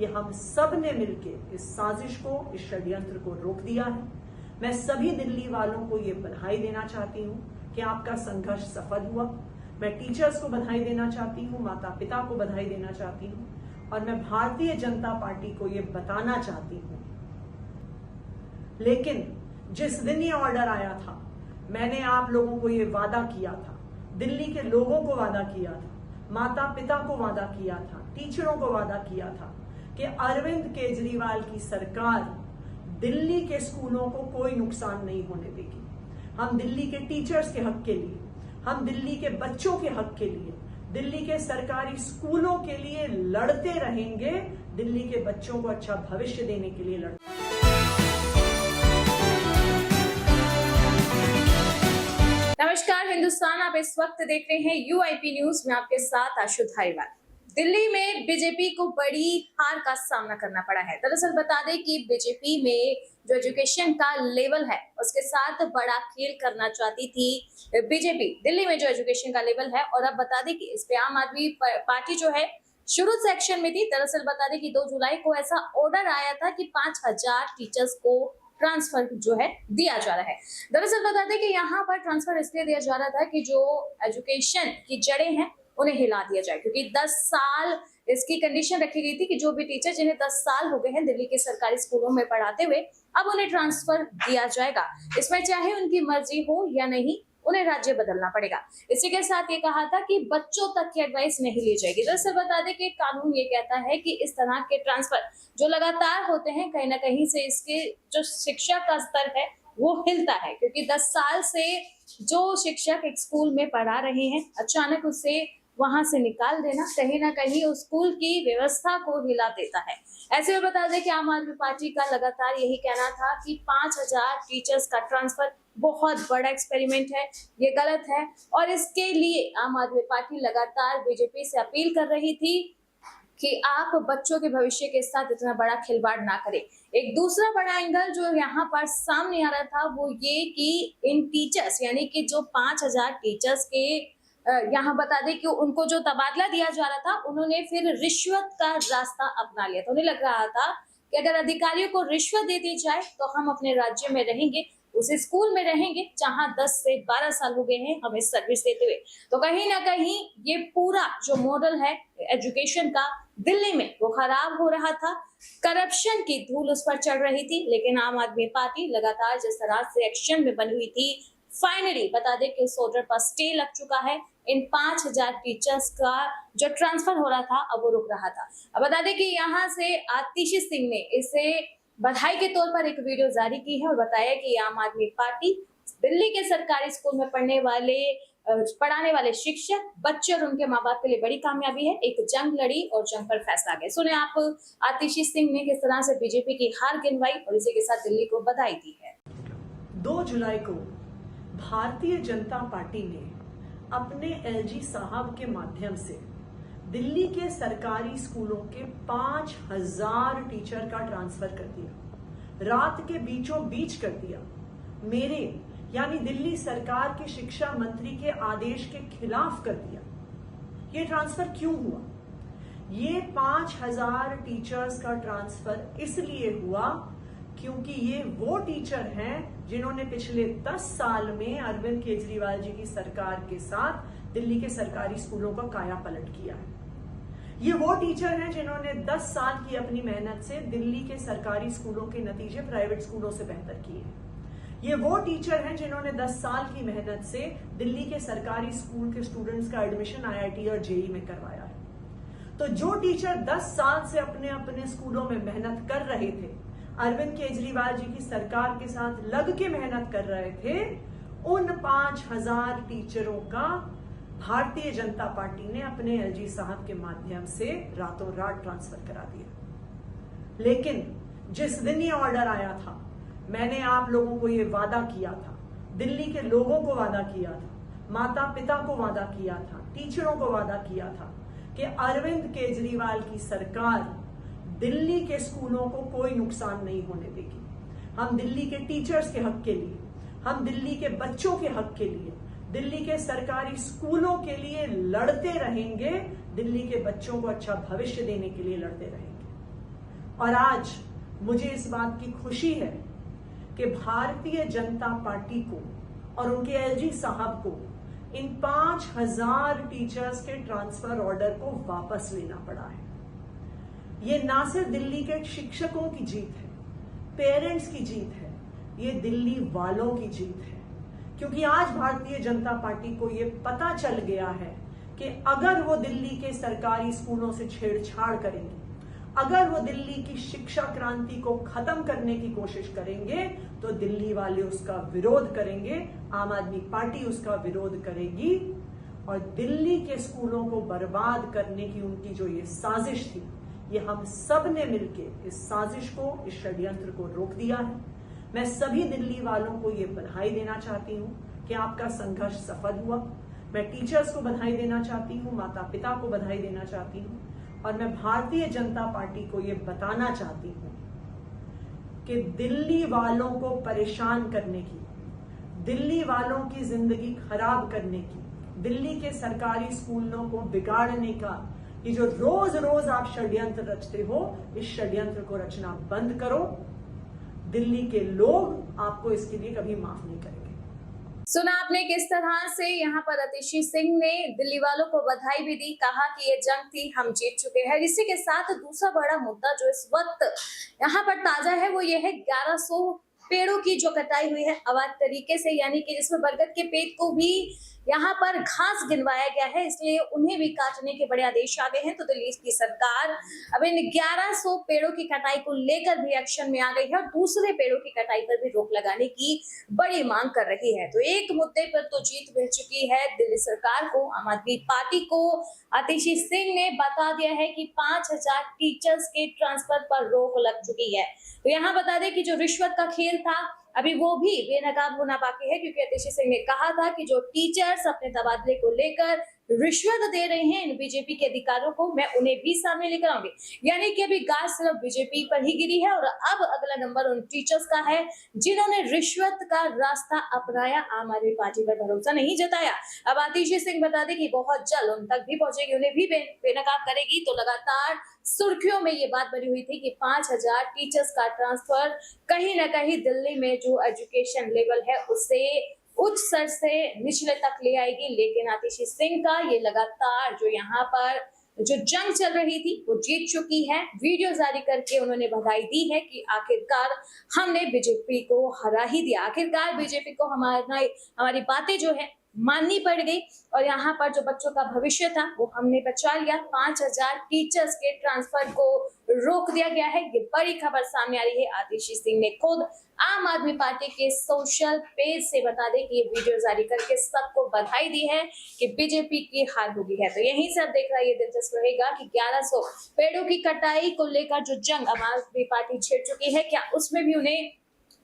ये हम सब ने मिलके इस साजिश को, इस षड्यंत्र को रोक दिया है। मैं सभी दिल्ली वालों को ये बधाई देना चाहती हूँ कि आपका संघर्ष सफल हुआ। मैं टीचर्स को बधाई देना चाहती हूँ, माता पिता को बधाई देना चाहती हूँ, और मैं भारतीय जनता पार्टी को ये बताना चाहती हूँ। लेकिन जिस दिन ये ऑर्डर आया था, मैंने आप लोगों को ये वादा किया था, दिल्ली के लोगों को वादा किया था, माता पिता को वादा किया था, टीचरों को वादा किया था कि अरविंद केजरीवाल की सरकार दिल्ली के स्कूलों को कोई नुकसान नहीं होने देगी। हम दिल्ली के टीचर्स के हक के लिए, हम दिल्ली के बच्चों के हक के लिए, दिल्ली के सरकारी स्कूलों के लिए लड़ते रहेंगे, दिल्ली के बच्चों को अच्छा भविष्य देने के लिए लड़ते। नमस्कार हिंदुस्तान, आप इस वक्त देख रहे हैं यूआईपी न्यूज में, आपके साथ आशु धारीवाल। दिल्ली में बीजेपी को बड़ी हार का सामना करना पड़ा है। दरअसल बता दें कि बीजेपी में जो एजुकेशन का लेवल है उसके साथ बड़ा खेल करना चाहती थी बीजेपी, दिल्ली में जो एजुकेशन का लेवल है। और अब बता दें कि इस पे आम आदमी पार्टी जो है शुरू से एक्शन में थी। दरअसल बता दें कि 2 जुलाई को ऐसा ऑर्डर आया था कि 5000 टीचर्स को ट्रांसफर जो है दिया जा रहा है। दरअसल बता दें कि यहाँ पर ट्रांसफर इसलिए दिया जा रहा था कि जो एजुकेशन की जड़ें हैं उन्हें हिला दिया जाए, क्योंकि 10 साल इसकी कंडीशन रखी गई थी कि जो भी टीचर जिन्हें 10 साल हो गए हैं दिल्ली के सरकारी स्कूलों में पढ़ाते हुए, अब उन्हें ट्रांसफर दिया जाएगा। इसमें चाहे उनकी मर्जी हो या नहीं, उन्हें राज्य बदलना पड़ेगा। इसी के साथ ये कहा था कि बच्चों तक की एडवाइस नहीं ली जाएगी। दरअसल बता दें कि कानून ये कहता है कि इस तरह के ट्रांसफर जो लगातार होते हैं, कहीं ना कहीं से इसके जो शिक्षा का स्तर है वो हिलता है, क्योंकि 10 साल से जो शिक्षक एक स्कूल में पढ़ा रहे हैं, अचानक उसे वहां से निकाल देना कहीं ना कहीं उस स्कूल की व्यवस्था को हिला देता है। ऐसे में बता दें कि आम आदमी पार्टी का लगातार यही कहना था कि 5000 टीचर्स का ट्रांसफर बहुत बड़ा एक्सपेरिमेंट है, ये गलत है, और इसके लिए आम आदमी पार्टी लगातार बीजेपी से अपील कर रही थी कि आप बच्चों के भविष्य के साथ इतना बड़ा खिलवाड़ ना करें। एक दूसरा बड़ा एंगल जो यहाँ पर सामने आ रहा था वो ये कि इन टीचर्स यानी कि जो 5000 टीचर्स के यहाँ बता दें कि उनको जो तबादला दिया जा रहा था, उन्होंने फिर रिश्वत का रास्ता अपना लिया था। उन्हें लग रहा था कि अगर अधिकारियों को रिश्वत दे दी जाए तो हम अपने राज्य में रहेंगे, उस स्कूल में रहेंगे जहां 10 से 12 साल हो गए हैं हमें सर्विस देते हुए। तो कहीं ना कहीं ये पूरा जो मॉडल है एजुकेशन का दिल्ली में वो खराब हो रहा था, करप्शन की धूल उस पर चढ़ रही थी। लेकिन आम आदमी पार्टी लगातार जिस तरह से एक्शन में बनी हुई थी, फाइनली बता दें कि उस ऑर्डर पर स्टे लग चुका है। इन 5000 टीचर्स का जो ट्रांसफर हो रहा था अब वो रुक रहा था। अब बता दें कि यहाँ से आतिशी सिंह ने इसे बधाई के तौर पर एक वीडियो जारी की है और बताया कि आम आदमी पार्टी दिल्ली के सरकारी स्कूल में पढ़ाने वाले शिक्षक, बच्चे और उनके माँ बाप के लिए बड़ी कामयाबी है। एक जंग लड़ी और जंग पर फैसला गया। सुने आप आतिशी सिंह ने किस तरह से बीजेपी की हार गिनवाई और इसी के साथ दिल्ली को बधाई दी है। 2 जुलाई को भारतीय जनता पार्टी ने अपने एलजी साहब के माध्यम से दिल्ली के सरकारी स्कूलों के 5000 टीचर का ट्रांसफर कर दिया, रात के बीचों बीच कर दिया। मेरे यानी दिल्ली सरकार के शिक्षा मंत्री के आदेश के खिलाफ कर दिया। ये ट्रांसफर क्यों हुआ? ये 5000 टीचर्स का ट्रांसफर इसलिए हुआ क्योंकि ये वो टीचर हैं जिन्होंने पिछले 10 साल में अरविंद केजरीवाल जी की सरकार के साथ दिल्ली के सरकारी स्कूलों का काया पलट किया है। ये वो टीचर हैं जिन्होंने 10 साल की अपनी मेहनत से दिल्ली के सरकारी स्कूलों के नतीजे प्राइवेट स्कूलों से बेहतर किए हैं। ये वो टीचर हैं जिन्होंने 10 साल की मेहनत से दिल्ली के सरकारी स्कूल के स्टूडेंट्स का एडमिशन आईआईटी और जेईई में करवाया है। तो जो टीचर 10 साल से अपने अपने स्कूलों में मेहनत कर रहे थे, अरविंद केजरीवाल जी की सरकार के साथ लग के मेहनत कर रहे थे, उन 5000 टीचरों का भारतीय जनता पार्टी ने अपने एलजी साहब के माध्यम से रातों रात ट्रांसफर करा दिया। लेकिन जिस दिन ये ऑर्डर आया था, मैंने आप लोगों को ये वादा किया था, दिल्ली के लोगों को वादा किया था, माता पिता को वादा किया था, टीचरों को वादा किया था कि अरविंद केजरीवाल की सरकार दिल्ली के स्कूलों को कोई नुकसान नहीं होने देगी। हम दिल्ली के टीचर्स के हक के लिए, हम दिल्ली के बच्चों के हक के लिए, दिल्ली के सरकारी स्कूलों के लिए लड़ते रहेंगे, दिल्ली के बच्चों को अच्छा भविष्य देने के लिए लड़ते रहेंगे। और आज मुझे इस बात की खुशी है कि भारतीय जनता पार्टी को और उनके एलजी साहब को इन 5000 टीचर्स के ट्रांसफर ऑर्डर को वापस लेना पड़ा है। ये ना सिर्फ दिल्ली के शिक्षकों की जीत है, पेरेंट्स की जीत है, ये दिल्ली वालों की जीत है। क्योंकि आज भारतीय जनता पार्टी को ये पता चल गया है कि अगर वो दिल्ली के सरकारी स्कूलों से छेड़छाड़ करेंगे, अगर वो दिल्ली की शिक्षा क्रांति को खत्म करने की कोशिश करेंगे, तो दिल्ली वाले उसका विरोध करेंगे, आम आदमी पार्टी उसका विरोध करेगी और दिल्ली के स्कूलों को बर्बाद करने की उनकी जो ये साजिश थी, ये हम सब ने मिलकर इस साजिश को, इस षड्यंत्र को रोक दिया है। मैं सभी दिल्ली वालों को ये बधाई देना चाहती हूँ कि आपका संघर्ष सफल हुआ। मैं टीचर्स को बधाई देना चाहती हूँ, माता पिता को बधाई देना चाहती हूँ और मैं भारतीय जनता पार्टी को ये बताना चाहती हूँ कि दिल्ली वालों को परेशान करने की, दिल्ली वालों की जिंदगी खराब करने की, दिल्ली के सरकारी स्कूलों को बिगाड़ने का ये जो रोज रोज आप षड्यंत्र रचते हो, इस षड्यंत्र को रचना बंद करो। दिल्ली के लोग आपको इसके लिए कभी माफ नहीं करेंगे। सुना आपने किस तरह से यहाँ पर आतिशी सिंह ने दिल्ली वालों को बधाई भी दी, कहा कि ये जंग थी, हम जीत चुके हैं। इसी के साथ दूसरा बड़ा मुद्दा जो इस वक्त यहाँ पर ताजा है वो ये है 1100 पेड़ों की जो कटाई हुई है अवैध तरीके से, यानी कि जिसमें बरगद के पेड़ को भी यहाँ पर घास गिनवाया गया है, इसलिए उन्हें भी काटने के बड़े आदेश आ गए हैं। तो दिल्ली की सरकार अब इन 1100 पेड़ों की कटाई को लेकर भी एक्शन में आ गई है और दूसरे पेड़ों की कटाई पर भी रोक लगाने की बड़ी मांग कर रही है। तो एक मुद्दे पर तो जीत मिल चुकी है दिल्ली सरकार को, आम आदमी पार्टी को। आतिशी सिंह ने बता दिया है कि 5000 टीचर्स के ट्रांसफर पर रोक लग चुकी है। तो यहाँ बता दें कि जो रिश्वत का खेल था अभी वो भी बेनकाब होना बाकी है, क्योंकि आतिशी सिंह ने कहा था कि जो टीचर्स अपने तबादले को लेकर रिश्वत दे रहे हैं इन बीजेपी के अधिकारियों को, मैं उन्हें भी सामने लेकर आऊंगी। यानी कि अभी गाज सिर्फ बीजेपी पर ही गिरी है और अब अगला नंबर उन टीचर्स का है जिन्होंने रिश्वत का रास्ता अपनाया, आम आदमी पार्टी पर भरोसा नहीं जताया। अब आतिशी सिंह बता दें कि बहुत जल्द उन तक भी पहुंचेगी, उन्हें भी बेनकाब करेगी। तो लगातार सुर्खियों में ये बात बनी हुई थी कि 5000 टीचर्स का ट्रांसफर कहीं ना कहीं दिल्ली में जो एजुकेशन लेवल है उससे उच्च स्तर से निचले तक ले आएगी। लेकिन आतिशी सिंह का ये लगातार जो यहाँ पर जो जंग चल रही थी वो जीत चुकी है। वीडियो जारी करके उन्होंने बधाई दी है कि आखिरकार हमने बीजेपी को हरा ही दिया, आखिरकार बीजेपी को हमारी बातें जो है माननी पड़ गई और यहाँ पर जो बच्चों का भविष्य था वो हमने बचा लिया। 5000 टीचर्स के ट्रांसफर को रोक दिया गया है। ये बड़ी खबर सामने आ रही है। आतिशी सिंह ने खुद आम आदमी पार्टी के सोशल पेज से बता दें कि ये वीडियो जारी करके सबको बधाई दी है कि बीजेपी की हार हो गई है। तो यहीं से अब देख रहा है, ये दिलचस्प रहेगा कि 1100 पेड़ों की कटाई को लेकर जो जंग आम आदमी पार्टी छेड़ चुकी है, क्या उसमें भी उन्हें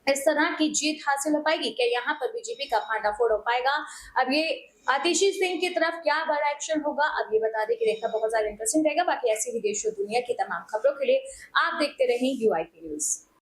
इस तरह की जीत हासिल हो पाएगी? क्या यहाँ पर बीजेपी का भांडाफोड़ हो पाएगा? अब ये आतिशी सिंह की तरफ क्या बड़ा एक्शन होगा, अब ये बता दें कि देखना बहुत ज्यादा इंटरेस्टिंग रहेगा। बाकी ऐसी ही देश और दुनिया की तमाम खबरों के लिए आप देखते रहें UIP न्यूज।